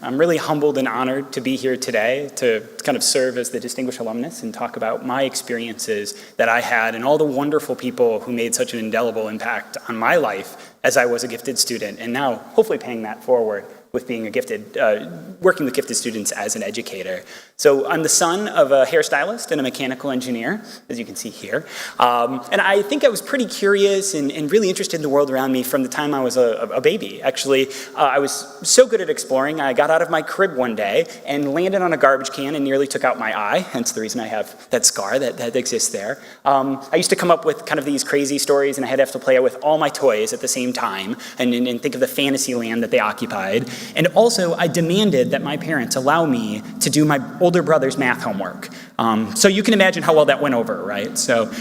I'm really humbled and honored to be here today to kind of serve as the distinguished alumnus and talk about my experiences that I had and all the wonderful people who made such an indelible impact on my life as I was a gifted student, and now hopefully paying that forward with being a gifted, working with gifted students as an educator. So I'm the son of a hairstylist and a mechanical engineer, as you can see here. And I think I was pretty curious and really interested in the world around me from the time I was a baby. Actually, I was so good at exploring, I got out of my crib one day and landed on a garbage can and nearly took out my eye, hence the reason I have that scar that exists there. I used to come up with kind of these crazy stories, and I had to have to play with all my toys at the same time and think of the fantasy land that they occupied. And also, I demanded that my parents allow me to do my older brother's math homework. So you can imagine how well that went over, right? So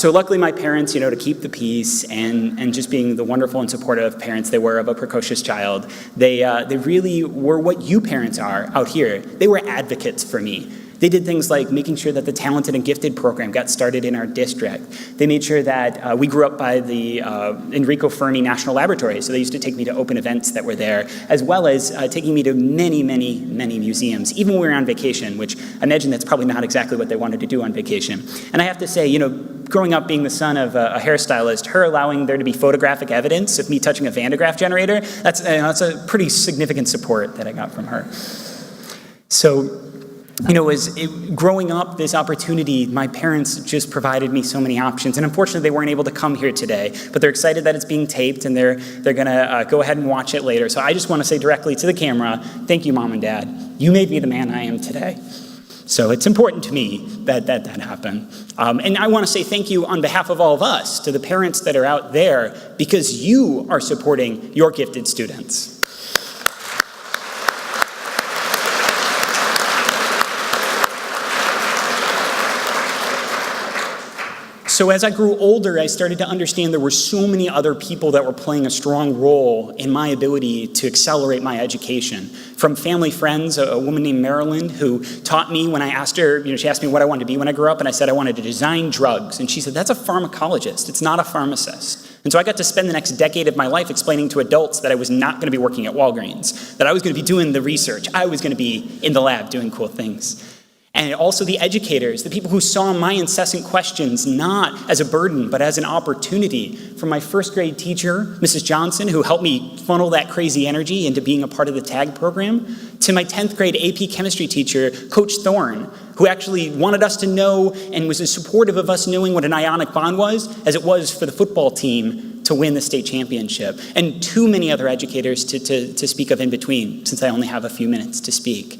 luckily my parents, to keep the peace and just being the wonderful and supportive parents they were of a precocious child, they really were what you parents are out here. They were advocates for me. They did things like making sure that the Talented and Gifted program got started in our district. They made sure that we grew up by the Enrico Fermi National Laboratory, so they used to take me to open events that were there, as well as taking me to many, many, many museums, even when we were on vacation, which I imagine that's probably not exactly what they wanted to do on vacation. And I have to say, growing up being the son of a hairstylist, her allowing there to be photographic evidence of me touching a Van de Graaff generator, that's a pretty significant support that I got from her. So, growing up, this opportunity, my parents just provided me so many options, and unfortunately they weren't able to come here today, but they're excited that it's being taped and they're gonna go ahead and watch it later. So I just wanna say directly to the camera, thank you, Mom and Dad. You made me the man I am today. So it's important to me that happened. And I wanna say thank you on behalf of all of us to the parents that are out there, because you are supporting your gifted students. So as I grew older, I started to understand there were so many other people that were playing a strong role in my ability to accelerate my education. From family friends, a woman named Marilyn, who taught me when I asked her, she asked me what I wanted to be when I grew up, and I said I wanted to design drugs. And she said, that's a pharmacologist, it's not a pharmacist. And so I got to spend the next decade of my life explaining to adults that I was not going to be working at Walgreens, that I was going to be doing the research, I was going to be in the lab doing cool things. And also the educators, the people who saw my incessant questions not as a burden, but as an opportunity. From my first grade teacher, Mrs. Johnson, who helped me funnel that crazy energy into being a part of the TAG program, to my 10th grade AP chemistry teacher, Coach Thorne, who actually wanted us to know and was as supportive of us knowing what an ionic bond was as it was for the football team to win the state championship. And too many other educators to speak of in between, since I only have a few minutes to speak.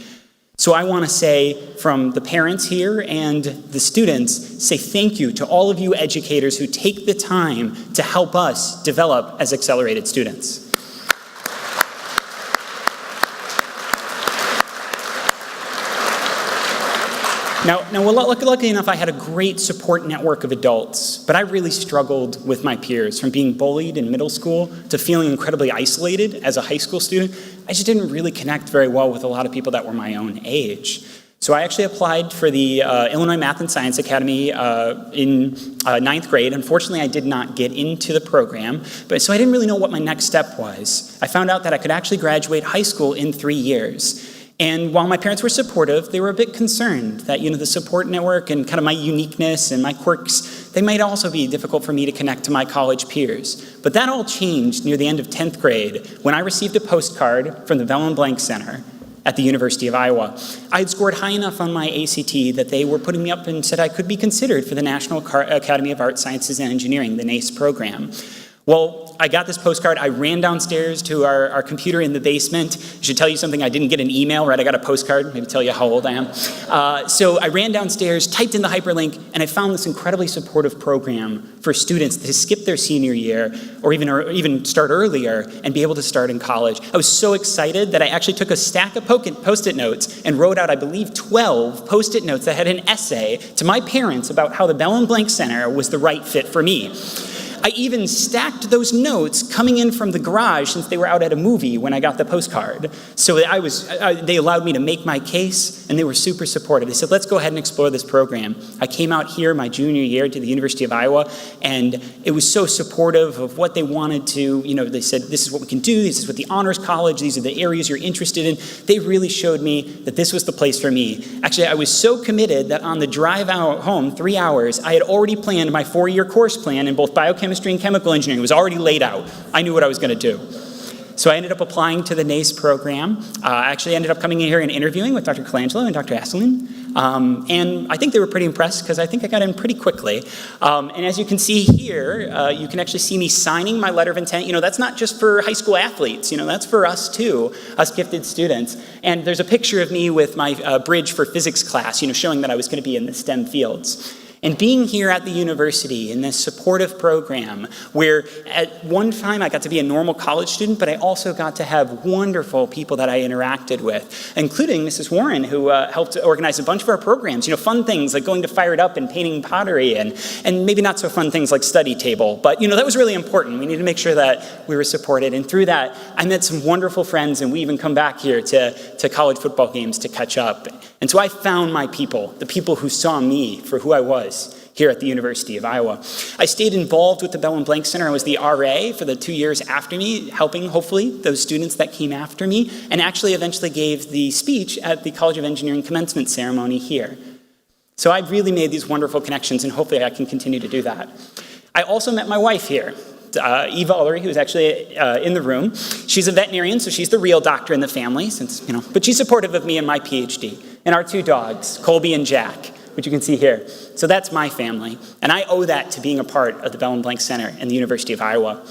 So I want to say from the parents here and the students, say thank you to all of you educators who take the time to help us develop as accelerated students. Now, lucky enough, I had a great support network of adults, but I really struggled with my peers, from being bullied in middle school to feeling incredibly isolated as a high school student. I just didn't really connect very well with a lot of people that were my own age. So I actually applied for the Illinois Math and Science Academy in ninth grade. Unfortunately, I did not get into the program, so I didn't really know what my next step was. I found out that I could actually graduate high school in 3 years. And while my parents were supportive, they were a bit concerned that, the support network and kind of my uniqueness and my quirks, they might also be difficult for me to connect to my college peers. But that all changed near the end of 10th grade when I received a postcard from the Belin-Blank Center at the University of Iowa. I had scored high enough on my ACT that they were putting me up and said I could be considered for the National Academy of Arts, Sciences, and Engineering, the NACE program. Well, I got this postcard. I ran downstairs to our computer in the basement. I should tell you something. I didn't get an email, right? I got a postcard, maybe tell you how old I am. So I ran downstairs, typed in the hyperlink, and I found this incredibly supportive program for students to skip their senior year or even start earlier and be able to start in college. I was so excited that I actually took a stack of Post-it notes and wrote out, I believe, 12 Post-it notes that had an essay to my parents about how the Belin-Blank Center was the right fit for me. I even stacked those notes coming in from the garage since they were out at a movie when I got the postcard. So they allowed me to make my case, and they were super supportive. They said, let's go ahead and explore this program. I came out here my junior year to the University of Iowa, and it was so supportive of what they wanted to, they said, this is what we can do, this is what the Honors College, these are the areas you're interested in. They really showed me that this was the place for me. Actually, I was so committed that on the drive out home, 3 hours, I had already planned my 4-year course plan in both biochemistry and chemical engineering. It was already laid out. I knew what I was going to do. So I ended up applying to the NACE program. I actually ended up coming in here and interviewing with Dr. Colangelo and Dr. Asselin. And I think they were pretty impressed because I think I got in pretty quickly. And as you can see here, you can actually see me signing my letter of intent. That's not just for high school athletes. That's for us too, us gifted students. And there's a picture of me with my bridge for physics class, showing that I was going to be in the STEM fields. And being here at the university in this supportive program where at one time I got to be a normal college student, but I also got to have wonderful people that I interacted with, including Mrs. Warren, who helped organize a bunch of our programs, fun things like going to Fire It Up and painting pottery and maybe not so fun things like study table. But, that was really important. We needed to make sure that we were supported. And through that, I met some wonderful friends, and we even come back here to college football games to catch up. And so I found my people, the people who saw me for who I was here at the University of Iowa. I stayed involved with the Belin-Blank Center. I was the RA for the 2 years after me, helping, hopefully, those students that came after me, and actually eventually gave the speech at the College of Engineering commencement ceremony here. So I've really made these wonderful connections, and hopefully I can continue to do that. I also met my wife here, Eva Ulery, who's actually in the room. She's a veterinarian, so she's the real doctor in the family, but she's supportive of me and my PhD. And our 2 dogs, Colby and Jack, which you can see here. So that's my family, and I owe that to being a part of the Belin-Blank Center and the University of Iowa.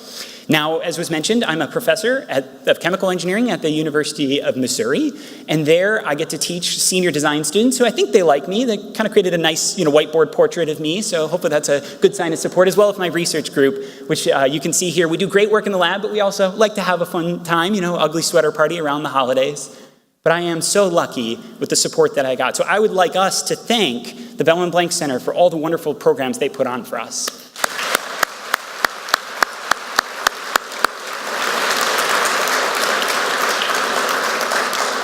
Now, as was mentioned, I'm a professor of chemical engineering at the University of Missouri, and there I get to teach senior design students who I think they like me. They kind of created a nice whiteboard portrait of me, so hopefully that's a good sign of support, as well as my research group, which you can see here. We do great work in the lab, but we also like to have a fun time, ugly sweater party around the holidays. But I am so lucky with the support that I got. So I would like us to thank the Belin-Blank Center for all the wonderful programs they put on for us.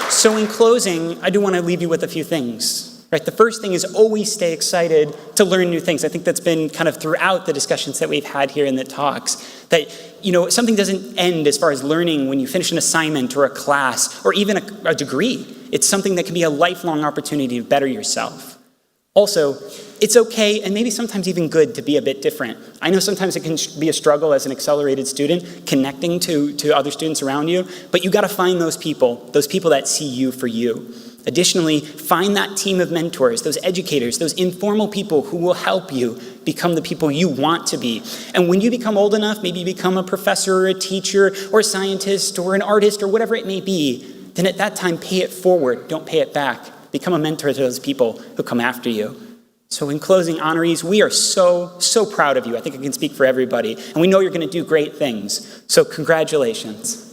So in closing, I do want to leave you with a few things. Right, the first thing is always stay excited to learn new things. I think that's been kind of throughout the discussions that we've had here in the talks, that something doesn't end as far as learning when you finish an assignment or a class or even a degree. It's something that can be a lifelong opportunity to better yourself. Also, it's okay and maybe sometimes even good to be a bit different. I know sometimes it can be a struggle as an accelerated student connecting to other students around you, but you got to find those people that see you for you. Additionally, find that team of mentors, those educators, those informal people who will help you become the people you want to be. And when you become old enough, maybe you become a professor or a teacher or a scientist or an artist or whatever it may be, then at that time, pay it forward, don't pay it back. Become a mentor to those people who come after you. So in closing, honorees, we are so, so proud of you. I think I can speak for everybody. And we know you're going to do great things. So congratulations.